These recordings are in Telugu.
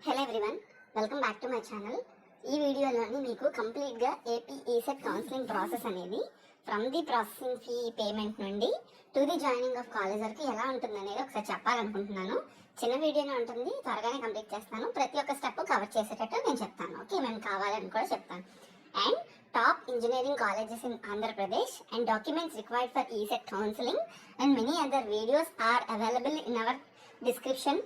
Hello everyone, welcome back to my channel. ఈ వీడియోలోని మీకు కంప్లీట్గా ఏపీ ఈసెట్ కౌన్సిలింగ్ ప్రాసెస్ అనేది from the processing fee payment నుండి to the joining of college వరకు ఎలా ఉంటుంది అనేది ఒకసారి చెప్పాలనుకుంటున్నాను. చిన్న వీడియోనే ఉంటుంది, త్వరగానే కంప్లీట్ చేస్తాను. ప్రతి ఒక్క స్టెప్ కవర్ చేసేటట్టు నేను చెప్తాను. ఓకే, మేము కావాలని కూడా చెప్తాను. And top engineering colleges in Andhra Pradesh and documents required for ECET counselling and many other videos are available in our description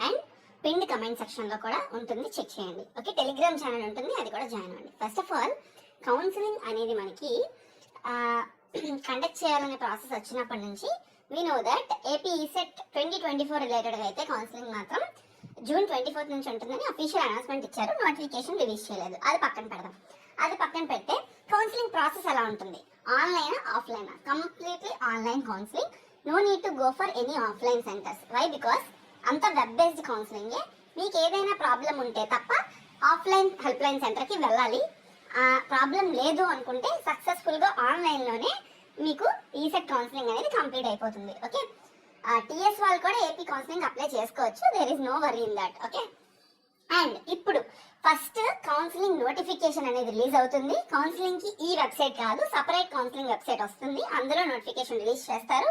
and pin comment section లో కూడా ఉంటుంది, చెక్ చేయండి. ఓకే, టెలిగ్రామ్ ఛానల్ ఉంటుంది, అది కూడా జాయిన్ అవ్వండి. ఫస్ట్ ఆఫ్ ఆల్, కౌన్సిలింగ్ అనేది మనకి కండక్ట్ చేయాలనే ప్రాసెస్ వచ్చినప్పటి నుంచి we know that AP ECET 2024 రిలేటెడ్గా అయితే కౌన్సిలింగ్ మాత్రం June 24 నుంచి ఉంటుందని అఫీషియల్ అనౌన్స్మెంట్ ఇచ్చారు. నోటిఫికేషన్ రిలీజ్ చేయలేదు, అది పక్కన పెడదాం. అది పక్కన పెడితే కౌన్సిలింగ్ ప్రాసెస్ ఎలా ఉంటుంది? Online offline? Completely online counselling. No need to go for any offline centres. Why? Because అంత వెబ్ బేస్డ్ కౌన్సిలింగ్. మీకు ఏదైనా ప్రాబ్లం ఉంటే తప్ప ఆఫ్లైన్ హెల్ప్ లైన్ సెంటర్కి వెళ్ళాలి. ప్రాబ్లం లేదు అనుకుంటే సక్సెస్ఫుల్గా ఆన్లైన్లోనే మీకు ఈసెట్ కౌన్సిలింగ్ అనేది కంప్లీట్ అయిపోతుంది. ఓకే, టీఎస్ వాళ్ళు కూడా ఏపీ కౌన్సిలింగ్ అప్లై చేసుకోవచ్చు. There is no worry in that. Okay, and ఇప్పుడు ఫస్ట్ కౌన్సిలింగ్ నోటిఫికేషన్ అనేది రిలీజ్ అవుతుంది. కౌన్సిలింగ్ కి ఈ వెబ్సైట్ కాదు, సపరేట్ కౌన్సిలింగ్ వెబ్సైట్ వస్తుంది, అందులో నోటిఫికేషన్ రిలీజ్ చేస్తారు.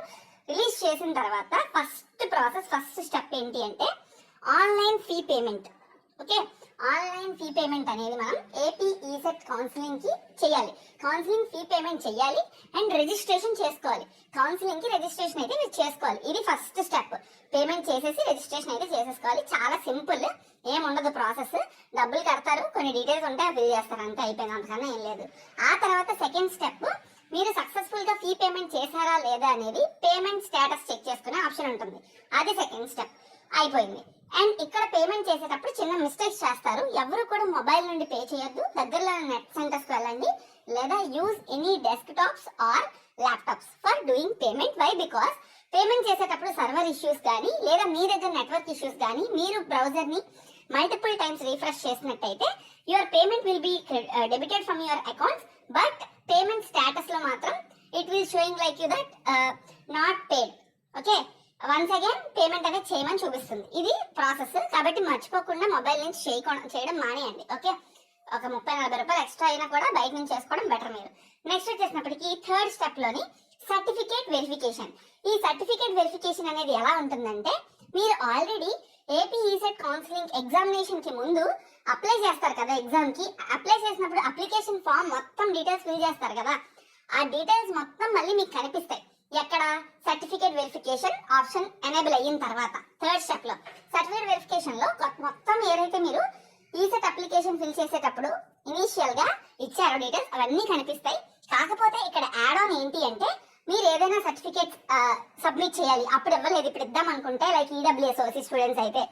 రిలీజ్ చేసిన తర్వాత ఫస్ట్ స్టెప్ ఏంటి అంటే online fee payment. Okay, online fee payment అనేది మనం ఏపీ ఈసెట్ కౌన్సిలింగ్ కి చేయాలి. కౌన్సిలింగ్ ఫీ పేమెంట్ చేయాలి అండ్ రిజిస్ట్రేషన్ చేసుకోవాలి. కౌన్సిలింగ్ కి రిజిస్ట్రేషన్ అయితే మీరు చేసుకోవాలి. ఇది ఫస్ట్ స్టెప్. పేమెంట్ చేసేసి రిజిస్ట్రేషన్ అయితే చేసేసుకోవాలి. చాలా సింపుల్, ఏముండదు ప్రాసెస్. డబ్బులు కడతారు, కొన్ని డీటెయిల్స్ ఉంటే ఫిల్ చేస్తారు, అంతే, అయిపోయింది, అంతకన్నా ఏం లేదు. ఆ తర్వాత సెకండ్ స్టెప్, మీరు సక్సెస్ఫుల్ గా ఫీ పేమెంట్ చేశారా లేదా అనేది పేమెంట్ స్టేటస్ చెక్ చేసుకునే ఆప్షన్ ఉంటుంది. అది సెకండ్ స్టెప్ అయిపోయింది. అండ్ ఇక్కడ పేమెంట్ చేసేటప్పుడు చిన్న మిస్టేక్స్ చేస్తారు. ఎవరు కూడా మొబైల్ నుండి పే చేయొద్దు. దగ్గరలో నెట్ సెంటర్స్ కి వెళ్ళండి, లేదా use any desktops or laptops for doing payment. Why? Because payment చేసేటప్పుడు సర్వర్ ఇష్యూస్ కానీ లేదా మీ దగ్గర నెట్వర్క్ ఇష్యూస్ కానీ మీరు బ్రౌజర్ ని మల్టిపుల్ టైమ్స్ రిఫ్రెష్ చేసినట్టయితే your payment will be debited from your accounts. But payment status లో మాత్రం it will showing like you that not paid. Okay, once again payment అనేది చేయమని చూపిస్తుంది. ఇది ప్రాసెస్. కాబట్టి మర్చిపోకుండా మొబైల్ నుంచి చేయడం మానేయండి. ఓకే, ఒక 30-40 రూపాయలు ఎక్స్ట్రా అయినా కూడా బయట నుంచి చేసుకోవడం బెటర్. మీరు నెక్స్ట్ వచ్చేసినప్పటికీ థర్డ్ స్టెప్ లోని సర్టిఫికేట్ వెరిఫికేషన్. ఈ సర్టిఫికేట్ వెరిఫికేషన్ అనేది ఎలా ఉంటుందంటే, మీరు already AP ECET counselling examination కి ముందు అప్లై చేస్తారు కదా. ఎగ్జామ్ కి అప్లై చేసినప్పుడు అప్లికేషన్ ఫామ్ మొత్తం డీటెయిల్స్ ఫిల్ చేస్తారు కదా. ఆ డీటెయిల్స్ మొత్తం మళ్ళీ మీకు కనిపిస్తాయి. ఎక్కడ? సర్టిఫికేట్ వెరిఫికేషన్ ఆప్షన్ ఎనేబుల్ అయిన తర్వాత థర్డ్ స్టెప్ లో సర్టిఫికేట్ వెరిఫికేషన్ లో మొత్తం ఏదైతే మీరు ఈసెట్ అప్లికేషన్ ఫిల్ చేసేటప్పుడు ఇనీషియల్ గా ఇచ్చారో డీటెయిల్స్ అవన్నీ కనిపిస్తాయి. కాకపోతే ఇక్కడ యాడ్ ఆన్ ఏంటి అంటే, మీరు ఏదైనా సర్టిఫికేట్ సబ్మిట్ చేయాలి. అప్పుడు ఇవ్వలేదు, ఇప్పుడు ఇద్దాం అనుకుంటే, లైక్ ఈడబ్ల్యూఎస్ ఓసీ స్టూడెంట్స్ అయితే,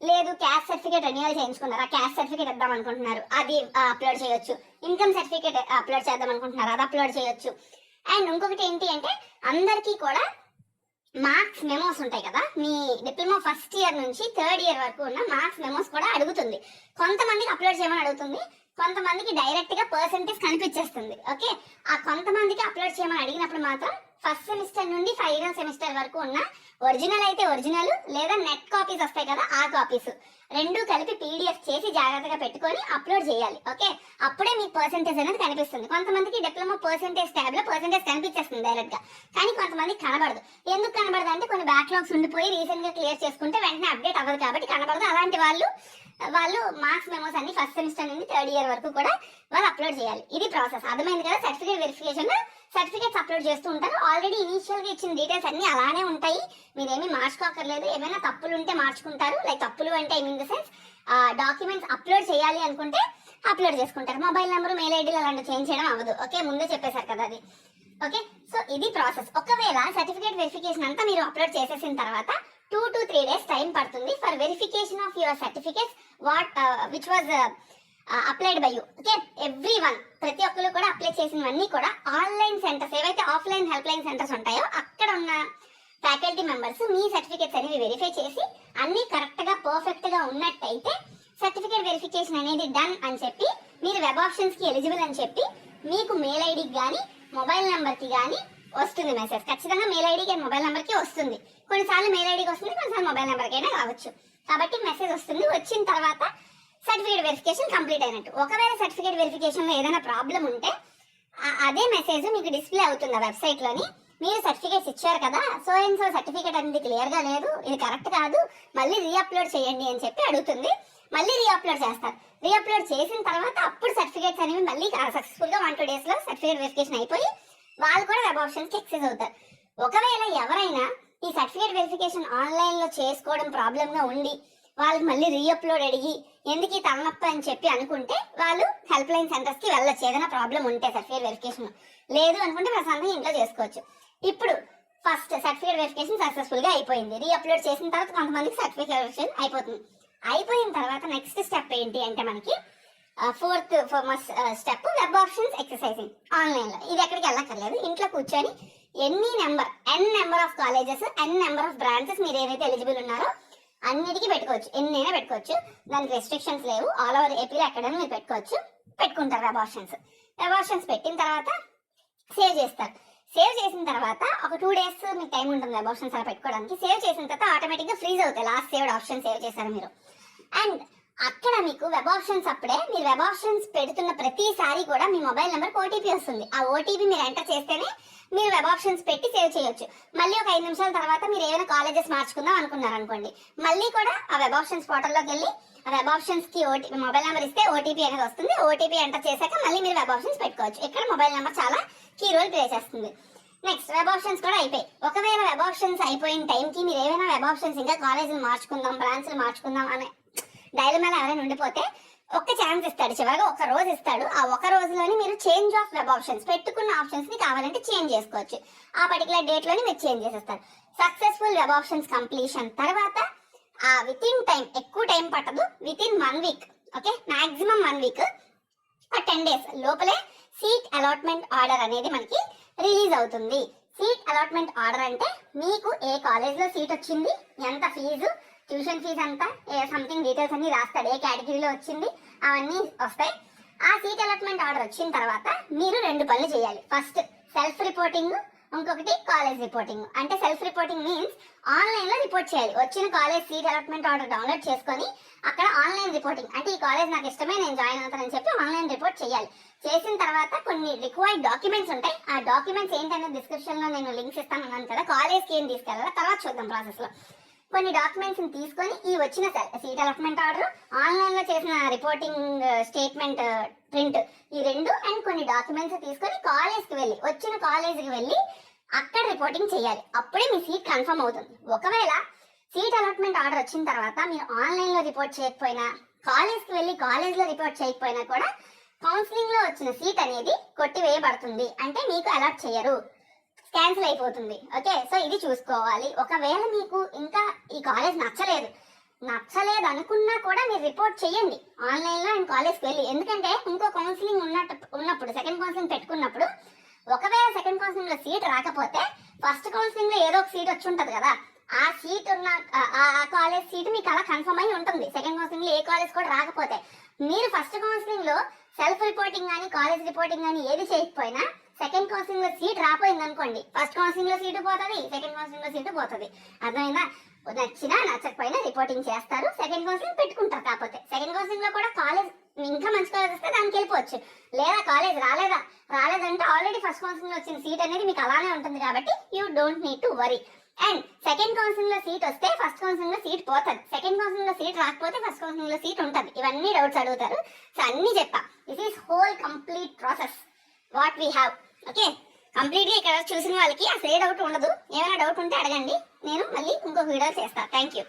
లేదు క్యాస్ట్ సర్టిఫికేట్ రెన్యువల్ చేయించుకున్నారు, ఆ క్యాస్ట్ సర్టిఫికేట్ ఇద్దాం అనుకుంటున్నారు, అది అప్లోడ్ చేయొచ్చు. ఇన్కమ్ సర్టిఫికేట్ అప్లోడ్ చేద్దాం అనుకుంటున్నారు, అది అప్లోడ్ చేయొచ్చు. అండ్ ఇంకొకటి ఏంటి అంటే, అందరికీ కూడా మార్క్స్ మెమోస్ ఉంటాయి కదా. మీ డిప్లొమా ఫస్ట్ ఇయర్ నుంచి థర్డ్ ఇయర్ వరకు ఉన్న మార్క్స్ మెమోస్ కూడా అడుగుతుంది. కొంతమందికి అప్లోడ్ చేయమని అడుగుతుంది, కొంతమందికి డైరెక్ట్ గా పర్సెంటేజ్ కనిపించేస్తుంది. ఓకే, ఆ కొంతమందికి అప్లోడ్ చేయమని అడిగినప్పుడు మాత్రం ఫస్ట్ సెమిస్టర్ నుండి ఫైనల్ సెమిస్టర్ వరకు ఉన్న ఒరిజినల్ అయితే ఒరిజినల్, లేదా నెట్ కాపీస్ వస్తాయి కదా, ఆ కాపీస్ రెండు కలిపి పీడిఎఫ్ చేసి జాగ్రత్తగా పెట్టుకొని అప్లోడ్ చేయాలి. ఓకే, అప్పుడే మీకు పర్సెంటేజ్ అనేది కనిపిస్తుంది. కొంతమందికి డిప్లొమా పర్సెంటేజ్ ట్యాబ్ లో పర్సెంటేజ్ కనిపించేస్తుంది డైరెక్ట్ గా, కానీ కొంతమందికి కనబడదు. ఎందుకు కనబడదు అంటే, కొన్ని బ్యాక్లాగ్స్ ఉండిపోయి రీసెంట్ గా క్లియర్ చేసుకుంటే వెంటనే అప్డేట్ అవ్వదు కాబట్టి కనబడదు. అలాంటి వాళ్ళు మార్క్స్ మెమోస్ అన్ని ఫస్ట్ సెమిస్టర్ నుండి థర్డ్ ఇయర్ వరకు కూడా వాళ్ళు అప్లోడ్ చేయాలి. ఇది ప్రాసెస్. అర్థమైంది కదా? సర్టిఫికేట్ వెరిఫికేషన్ సర్టిఫికేట్స్ అప్లోడ్ చేస్తూ ఉంటారు. ఆల్రెడీ ఇనీషియల్ గా ఇచ్చిన డీటెయిల్స్ అన్ని అలానే ఉంటాయి, మీరేమీ మార్చుకోకర్లేదు. ఏమైనా తప్పులు ఉంటే మార్చుకుంటారు. లైక్ తప్పులు అంటే I mean the sense documents upload చేయాలి అనుకుంటే అప్లోడ్ చేసుకుంటారు. మొబైల్ నెంబర్, మెయిల్ ఐడీలు అలాంటివి చేంజ్ చేయడం అవ్వదు. ఓకే, ముందే చెప్పేశారు కదా అది. ఓకే, సో ఇది ప్రాసెస్. ఒకవేళ సర్టిఫికేట్ వెరిఫికేషన్ అంతా మీరు అప్లోడ్ చేసేసిన తర్వాత 2 to 3 days టైం పడుతుంది for verification of your certificates which was applied by you. Okay, every one, ప్రతి ఒక్కరు కూడా అప్లై చేసినవన్నీ కూడా ఆన్లైన్ సెంటర్స్, ఏవైతే ఆఫ్లైన్ హెల్ప్ లైన్ సెంటర్స్ ఉంటాయో అక్కడ ఉన్న ఫ్యాకల్టీ మెంబర్స్ మీ సర్టిఫికేట్స్ అనేవి వెరిఫై చేసి అన్ని కరెక్ట్ గా పర్ఫెక్ట్ గా ఉన్నట్టయితే సర్టిఫికేట్ వెరిఫికేషన్ అనేది డన్ అని చెప్పి, మీరు వెబ్ ఆప్షన్స్ కి ఎలిజిబుల్ అని చెప్పి, మీకు మెయిల్ ఐడికి కానీ మొబైల్ నెంబర్ కి కానీ వస్తుంది మెసేజ్. ఖచ్చితంగా మెయిల్ ఐడికి మొబైల్ నెంబర్ కి వస్తుంది. కొన్నిసార్లు మెయిల్ ఐడికి వస్తుంది, కొన్నిసార్లు మొబైల్ నెంబర్ కైనా రావచ్చు. కాబట్టి మెసేజ్ వస్తుంది. వచ్చిన తర్వాత సర్టిఫికేట్ వెరిఫికేషన్ కంప్లీట్ అయినట్టు. ఒకవేళ సర్టిఫికేట్ వెరిఫికేషన్ లో ఏదైనా ప్రాబ్లం ఉంటే అదే మెసేజ్ మీకు డిస్ప్లే అవుతుంది ఆ వెబ్సైట్ లోని. మీరు సర్టిఫికేట్స్ ఇచ్చారు కదా, సో అండ్ సో సర్టిఫికేట్ అనేది క్లియర్ గా లేదు, ఇది కరెక్ట్ కాదు, మళ్ళీ రీఅప్లోడ్ చేయండి అని చెప్పి అడుగుతుంది. మళ్ళీ రీఅప్లోడ్ చేస్తారు. రీఅప్లోడ్ చేసిన తర్వాత అప్పుడు సర్టిఫికేట్స్ అనేవి మళ్ళీ సక్సెస్ఫుల్ గా 1-2 days లో సర్టిఫికేట్ వెరిఫికేషన్ అయిపోయి వాళ్ళు కూడా వెబ్ ఆప్షన్స్ కి ఎక్సెస్ అవుతారు. ఒకవేళ ఎవరైనా ఈ సర్టిఫికేట్ వెరిఫికేషన్ ఆన్లైన్ లో చేసుకోవడం ప్రాబ్లం గా ఉండి వాళ్ళకి మళ్ళీ రీఅప్లోడ్ అడిగి ఎందుకు ఈ తలనొప్పి అని చెప్పి అనుకుంటే వాళ్ళు హెల్ప్ లైన్ సెంటర్స్ కి వెళ్ళొచ్చు. ఏదైనా ప్రాబ్లం ఉంటే సర్టిఫికేట్ వెరిఫికేషన్ లేదు అనుకుంటే ప్రశాంతంగా ఇంట్లో చేసుకోవచ్చు. ఇప్పుడు ఫస్ట్ సర్టిఫికేట్ వెరిఫికేషన్ సక్సెస్ఫుల్ గా అయిపోయింది. రీఅప్లోడ్ చేసిన తర్వాత కొంతమందికి సర్టిఫికేట్ వెరిఫికేషన్ అయిపోతుంది. అయిపోయిన తర్వాత నెక్స్ట్ స్టెప్ ఏంటి అంటే మనకి fourth step web options exercising online లో. ఇది ఎక్కడికి వెళ్ళక్కర్లేదు, ఇంట్లో కూర్చొని N number of colleges, N number of branches మీరు ఏవైతే ఎలిజిబుల్ ఉన్నారో అన్నిటికీ పెట్టుకోవచ్చు. ఎన్నైనా పెట్టుకోవచ్చు, దానికి రెస్ట్రిక్షన్స్ లేవు. ఆల్ ఓవర్ ఏపీలో ఎక్కడైనా మీరు పెట్టుకోవచ్చు. పెట్టుకుంటారు వెబ్ ఆప్షన్స్ పెట్టిన తర్వాత సేవ్ చేస్తారు. సేవ్ చేసిన తర్వాత ఒక 2 days మీకు టైం ఉంటుంది వెబ్ ఆప్షన్స్ అలా పెట్టుకోవడానికి. సేవ్ చేసిన తర్వాత ఆటోమేటిక్ గా ఫ్రీజ్ అవుతాయి లాస్ట్ సేవ్డ్ ఆప్షన్ సేవ్ చేశారు మీరు. అండ్ అక్కడ మీకు వెబ్ ఆప్షన్స్ అప్పుడే మీరు వెబ్ ఆప్షన్స్ పెడుతున్న ప్రతిసారి కూడా మీ మొబైల్ నెంబర్ ఓటీపీ వస్తుంది. ఆ ఓటీపీ మీరు ఎంటర్ చేస్తేనే మీరు వెబ్ ఆప్షన్స్ పెట్టి సేవ్ చేయొచ్చు. మళ్ళీ ఒక 5 నిమిషాల తర్వాత మీరు ఏమైనా కాలేజెస్ మార్చుకుందాం అనుకున్నారు అనుకోండి, మళ్ళీ కూడా ఆ వెబ్ ఆప్షన్స్ పోర్టల్లోకి వెళ్ళి ఆ వెబ్ ఆప్షన్స్ కి మొబైల్ నెంబర్ ఇస్తే ఓటీపీ అనేది వస్తుంది. ఓటీపీ ఎంటర్ చేశాక మళ్ళీ మీరు వెబ్ ఆప్షన్స్ పెట్టుకోవచ్చు. ఇక్కడ మొబైల్ నెంబర్ చాలా కీ రోల్ ప్లే చేస్తుంది. నెక్స్ట్ వెబ్ ఆప్షన్స్ కూడా అయిపోయి, ఒకవేళ వెబ్ ఆప్షన్స్ అయిపోయిన టైంకి మీరు ఏమైనా వెబ్ ఆప్షన్స్ ఇంకా కాలేజీలు మార్చుకుందాం, బ్రాంచ్లు మార్చుకుందాం అనే డైలమాలో ఎవరైనా ఉండిపోతే ఒక్క ఛాన్స్ ఇస్తాడు, చివరిగా ఒక రోజు ఇస్తాడు. ఆ ఒక రోజులోని మీరు చేంజ్ ఆఫ్ వెబ్ ఆప్షన్స్ పెట్టుకున్న ఆప్షన్స్ ని కావాలంటే చేంజ్ చేసుకోవచ్చు. ఆ పర్టికులర్ డేట్ లోని మీరు చేంజ్ చేసేస్తారు. సక్సెస్ఫుల్ వెబ్ ఆప్షన్స్ కంప్లీషన్ తర్వాత విత్ ఇన్ టైం, ఎక్కువ టైం పట్టదు, with in 1 week, okay, maximum 1 week, 10 days లోపలే సీట్ అలాట్మెంట్ ఆర్డర్ అనేది మనకి రిలీజ్ అవుతుంది. సీట్ అలాట్మెంట్ ఆర్డర్ అంటే మీకు ఏ కాలేజ్ లో సీట్ వచ్చింది, ఎంత ఫీజు, ట్యూషన్ ఫీజు అంతా సంథింగ్ డీటెయిల్స్ అన్ని రాస్తాడు, ఏ కేటగిరీలో వచ్చింది అవన్నీ వస్తాయి. ఆ సీట్ అలాట్మెంట్ ఆర్డర్ వచ్చిన తర్వాత మీరు 2 పనులు చేయాలి. ఫస్ట్ సెల్ఫ్ రిపోర్టింగ్, ఇంకొకటి కాలేజ్ రిపోర్టింగ్. అంటే సెల్ఫ్ రిపోర్టింగ్ మీన్స్ ఆన్లైన్ లో రిపోర్ట్ చేయాలి. వచ్చిన college seat allotment order download చేసుకొని అక్కడ ఆన్లైన్ రిపోర్టింగ్, అంటే ఈ కాలేజ్ నాకు ఇష్టమే నేను జాయిన్ అవుతానని చెప్పి ఆన్లైన్ రిపోర్ట్ చేయాలి. చేసిన తర్వాత కొన్ని రిక్వైర్డ్ డాక్యుమెంట్స్ ఉంటాయి. ఆ డాక్యుమెంట్స్ ఏంటనేది డిస్క్రిప్షన్ లో నేను లింక్స్ ఇస్తాను అన్నాను కదా, కాలేజ్కి ఏం తీసుకెళ్ళాలో తర్వాత చూద్దాం ప్రాసెస్ లో. కొన్ని డాక్యుమెంట్స్ తీసుకొని ఈ వచ్చిన సీట్ అలాట్మెంట్ ఆర్డర్, ఆన్లైన్ లో చేసిన రిపోర్టింగ్ స్టేట్మెంట్ ప్రింట్, ఈ 2 అండ్ కొన్ని డాక్యుమెంట్స్ తీసుకొని కాలేజ్కి వెళ్ళి, వచ్చిన కాలేజ్కి వెళ్ళి అక్కడ రిపోర్టింగ్ చేయాలి. అప్పుడే మీ సీట్ కన్ఫర్మ్ అవుతుంది. ఒకవేళ సీట్ అలాట్మెంట్ ఆర్డర్ వచ్చిన తర్వాత మీరు ఆన్లైన్ లో రిపోర్ట్ చేయకపోయినా, కాలేజ్కి వెళ్ళి కాలేజ్ లో రిపోర్ట్ చేయకపోయినా కూడా కౌన్సిలింగ్ లో వచ్చిన సీట్ అనేది కొట్టివేయబడుతుంది. అంటే మీకు అలాట్ చేయరు, క్యాన్సిల్ అయిపోతుంది. ఓకే, సో ఇది చూసుకోవాలి. ఒకవేళ మీకు ఇంకా ఈ కాలేజ్ నచ్చలేదు అనుకున్నా కూడా మీరు రిపోర్ట్ చేయండి ఆన్లైన్ లో అండ్ కాలేజ్కి వెళ్ళి. ఎందుకంటే ఇంకో కౌన్సిలింగ్ ఉన్నప్పుడు సెకండ్ కౌన్సిలింగ్ పెట్టుకున్నప్పుడు ఒకవేళ సెకండ్ కౌన్సిలింగ్ లో సీట్ రాకపోతే ఫస్ట్ కౌన్సిలింగ్ లో ఏదో ఒక సీట్ వచ్చి ఉంటది కదా, ఆ సీట్ ఉన్న ఆ కాలేజ్ సీట్ మీకు అలా కన్ఫర్మ్ అయి ఉంటుంది. సెకండ్ కౌన్సిలింగ్ లో ఏ కాలేజ్ కూడా రాకపోతే మీరు ఫస్ట్ కౌన్సిలింగ్ లో సెల్ఫ్ రిపోర్టింగ్ కానీ కాలేజ్ రిపోర్టింగ్ కానీ ఏది చేయకపోయినా సెకండ్ కౌన్సిలింగ్ లో సీట్ రాపోయింది అనుకోండి, ఫస్ట్ కౌన్సిలింగ్ లో సీటు పోతుంది, సెకండ్ కౌన్సిలింగ్ లో సీటు పోతుంది. అర్థమైందా? నచ్చినా నచ్చకపోయినా రిపోర్టింగ్ చేస్తారు, సెకండ్ కౌన్సిలింగ్ పెట్టుకుంటారు. కాకపోతే సెకండ్ కౌన్సిలింగ్ లో కూడా కాలేజ్ ఇంకా మంచి కాలేజ్ వస్తే దానికి వెళ్ళిపోవచ్చు. లేదా కాలేజ్ రాలేదంటే ఆల్రెడీ ఫస్ట్ కౌన్సిలింగ్ లో వచ్చిన సీట్ అనేది మీకు అలానే ఉంటుంది. కాబట్టి you don't need to worry. And second counselling లో సీట్ వస్తే ఫస్ట్ కౌన్సిలింగ్ లో సీట్ పోతుంది, సెకండ్ కౌన్సిలింగ్ లో సీట్ రాకపోతే ఫస్ట్ కౌన్సిలింగ్ లో సీట్ ఉంటుంది. ఇవన్నీ డౌట్స్ అడుగుతారు. సో అన్ని చెప్పా. This is whole complete process what we have. Okay, complete గా ఇక్కడ చూసిన వాళ్ళకి అసలు ఏ డౌట్ ఉండదు. ఏమైనా డౌట్ ఉంటే అడగండి, నేను మళ్ళీ ఇంకొక వీడియో చేస్తాను. Thank you.